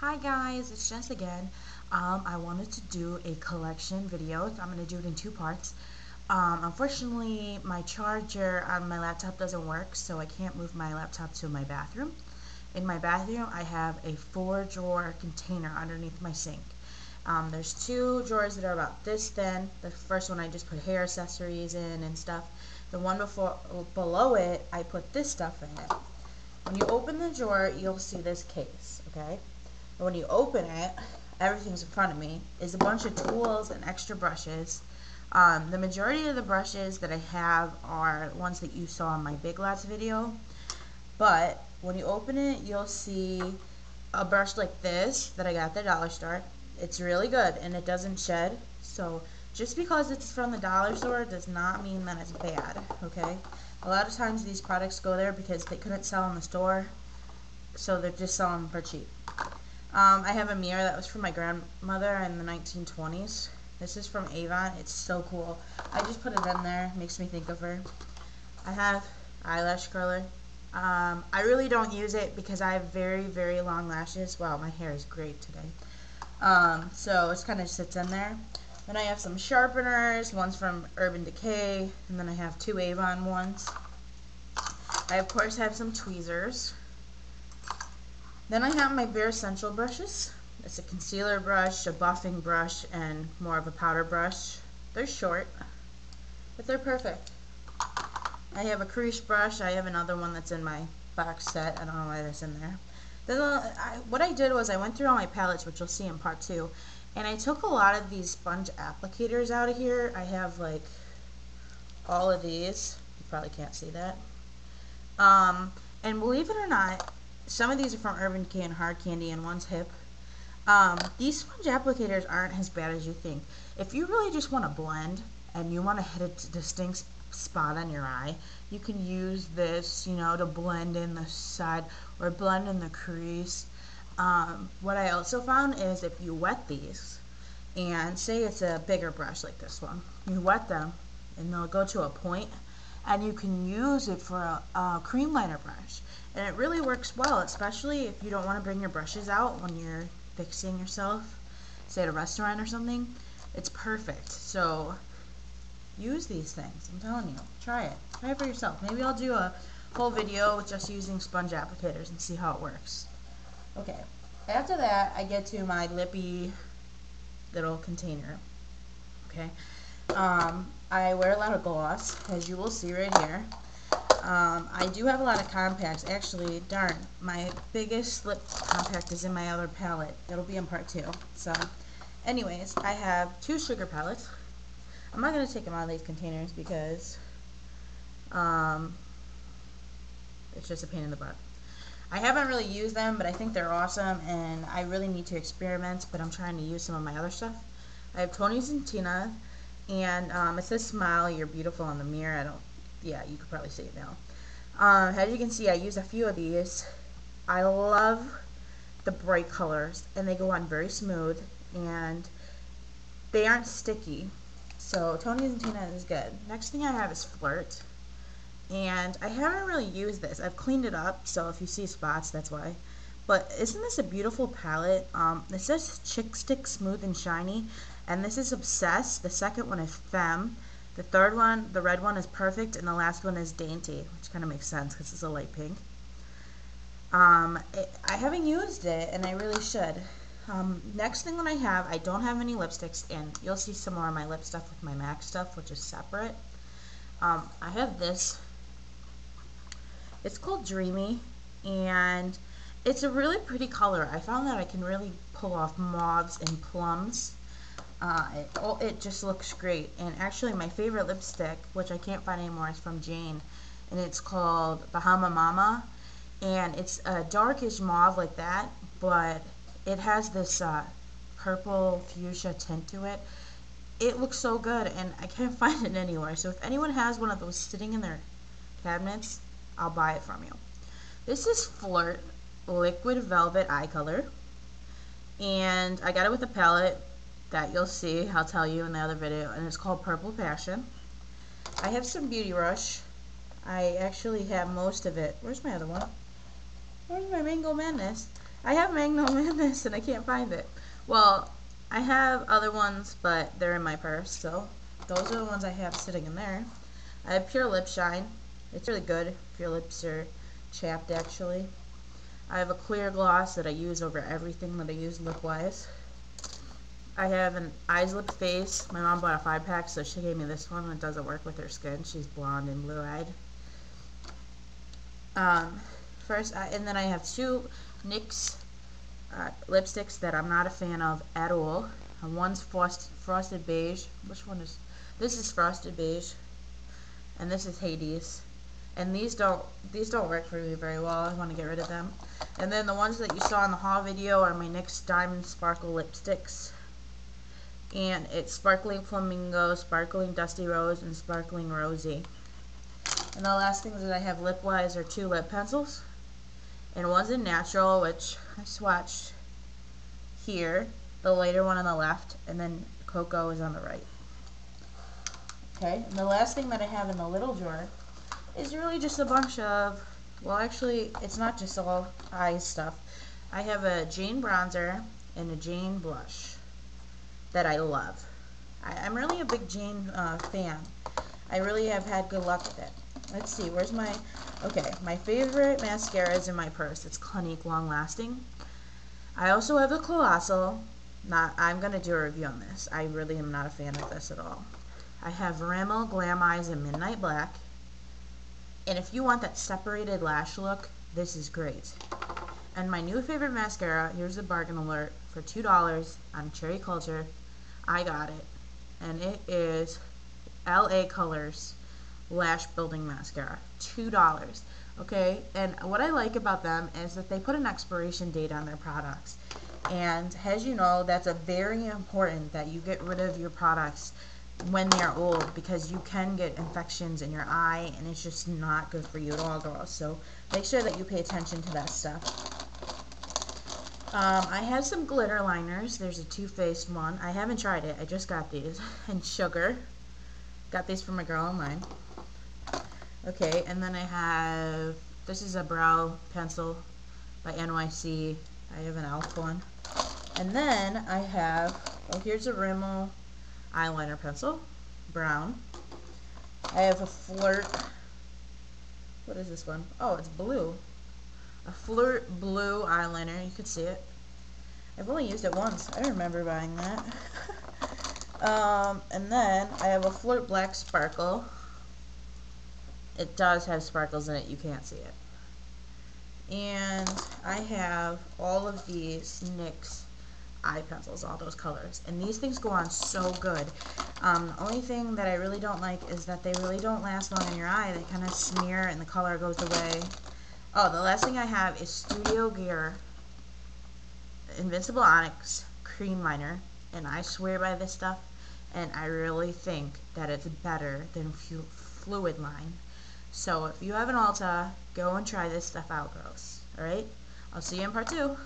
Hi guys, it's Jess again. I wanted to do a collection video. I'm going to do it in two parts. Unfortunately, my charger on my laptop doesn't work, so I can't move my laptop to my bathroom. In my bathroom, I have a 4-drawer container underneath my sink. There's two drawers that are about this thin. The first one I just put hair accessories in and stuff. The one below it, I put this stuff in it. When you open the drawer, you'll see this case, okay? And when you open it, everything's in front of me, is a bunch of tools and extra brushes. The majority of the brushes that I have are ones that you saw in my Big Lots video. But when you open it, you'll see a brush like this that I got at the dollar store. It's really good and it doesn't shed. So just because it's from the dollar store does not mean that it's bad, okay? A lot of times these products go there because they couldn't sell in the store, so they're just selling them for cheap. I have a mirror that was from my grandmother in the 1920s. This is from Avon. It's so cool. I just put it in there. Makes me think of her. I have eyelash curler. I really don't use it because I have very, very long lashes. Wow, my hair is great today. So it kind of sits in there. Then I have some sharpeners. One's from Decay, and then I have two Avon ones. I, of course, have some tweezers. Then I have my Bare Essential brushes. It's a concealer brush, a buffing brush, and more of a powder brush. They're short, but they're perfect. I have a crease brush. I have another one that's in my box set. I don't know why that's in there. Then what I did was I went through all my palettes, which you'll see in part 2, and I took a lot of these sponge applicators out of here. I have like all of these. You probably can't see that. And believe it or not, some of these are from Urban Decay and Hard Candy, and one's Hip. These sponge applicators aren't as bad as you think. If you really just want to blend and you want to hit a distinct spot on your eye, you can use this, you know, to blend in the side or blend in the crease. What I also found is if you wet these, and say it's a bigger brush like this one, you wet them and they'll go to a point, and you can use it for a cream liner brush. And it really works well, especially if you don't want to bring your brushes out when you're fixing yourself, say at a restaurant or something. It's perfect. So use these things. I'm telling you, try it. Try it for yourself. Maybe I'll do a whole video with just using sponge applicators and see how it works. Okay, after that I get to my lippy little container. Okay, I wear a lot of gloss, as you will see right here. I do have a lot of compacts. Actually, darn, my biggest lip compact is in my other palette. It'll be in part 2. So, anyways, I have 2 sugar palettes. I'm not going to take them out of these containers because it's just a pain in the butt. I haven't really used them, but I think they're awesome, and I really need to experiment, but I'm trying to use some of my other stuff. I have Tony's and Tina, and it says smile, you're beautiful in the mirror. Yeah, you could probably see it now. As you can see, I use a few of these. I love the bright colors, and they go on very smooth, and they aren't sticky. So Tony's and Tina is good. Next thing I have is Flirt, and I haven't really used this. I've cleaned it up, so if you see spots, that's why. But isn't this a beautiful palette? It says Chick Stick Smooth and Shiny, and this is Obsessed. The second one is Femme. The third one, the red one, is Perfect, and the last one is Dainty, which kind of makes sense because it's a light pink. I haven't used it, and I really should. Next thing that I don't have any lipsticks, and you'll see some more of my lip stuff with my MAC stuff, which is separate. I have this. It's called Dreamy, and it's a really pretty color. I found that I can really pull off mauves and plums. It just looks great. And actually my favorite lipstick, which I can't find anymore, is from Jane, and it's called Bahama Mama, and it's a darkish mauve like that, but it has this purple fuchsia tint to it. It looks so good, and I can't find it anywhere. So if anyone has one of those sitting in their cabinets, I'll buy it from you. This is Flirt Liquid Velvet Eye Color, and I got it with a palette that you'll see, I'll tell you in the other video, and it's called Purple Passion. I have some Beauty Rush. I actually have most of it. Where's my other one? Where's my Mango Madness? I have Magnum in this and I can't find it. Well, I have other ones, but they're in my purse, so those are the ones I have sitting in there. I have Pure Lip Shine. It's really good if your lips are chapped, actually. I have a clear gloss that I use over everything that I use lip-wise. I have an Eyes Lip Face. My mom bought a 5-pack, so she gave me this one. It doesn't work with her skin. She's blonde and blue-eyed. And then I have two NYX lipsticks that I'm not a fan of at all. And one's Frosted Beige. Which one is? This is Frosted Beige, and this is Hades. And these don't work for me very well. I want to get rid of them. And then the ones that you saw in the haul video are my NYX Diamond Sparkle lipsticks. And it's Sparkling Flamingo, Sparkling Dusty Rose, and Sparkling Rosy. And the last things that I have lip-wise are two lip pencils. And one's in Natural, which I swatched here. The lighter one on the left, and then Cocoa is on the right. Okay, and the last thing that I have in the little drawer is really just a bunch of, well, actually, it's not just all eye stuff. I have a Jane bronzer and a Jane blush that I love. I'm really a big Jane fan. I really have had good luck with it. Let's see, where's my, okay, my favorite mascara is in my purse. It's Clinique Long Lasting. I also have a Colossal. I'm going to do a review on this. I really am not a fan of this at all. I have Rimmel Glam Eyes in Midnight Black. And if you want that separated lash look, this is great. And my new favorite mascara, here's the bargain alert, for $2 on Cherry Culture. I got it. And it is LA Colors Lash Building Mascara. $2. Okay? And what I like about them is that they put an expiration date on their products. And as you know, that's a very important that you get rid of your products when they're old, because you can get infections in your eye and it's just not good for you at all, girls. So make sure that you pay attention to that stuff. I have some glitter liners. There's a Too Faced one. I haven't tried it. I just got these. And Sugar. Got these from a girl online. Okay, and then I have, this is a brow pencil by NYC. I have an e.l.f. one. And then I have, oh, here's a Rimmel eyeliner pencil, brown. I have a Flirt, what is this one? Oh, it's blue. A Flirt blue eyeliner, you can see it. I've only used it once. I remember buying that. And then I have a Flirt Black Sparkle. It does have sparkles in it, you can't see it. And I have all of these NYX eye pencils, all those colors, and these things go on so good. The only thing that I really don't like is that they really don't last long in your eye. They kind of smear and the color goes away. Oh, the last thing I have is Studio Gear Invincible Onyx Cream Liner, and I swear by this stuff, and I really think that it's better than Fluid Line. So if you have an Ulta, go and try this stuff out, girls. Alright? I'll see you in part 2.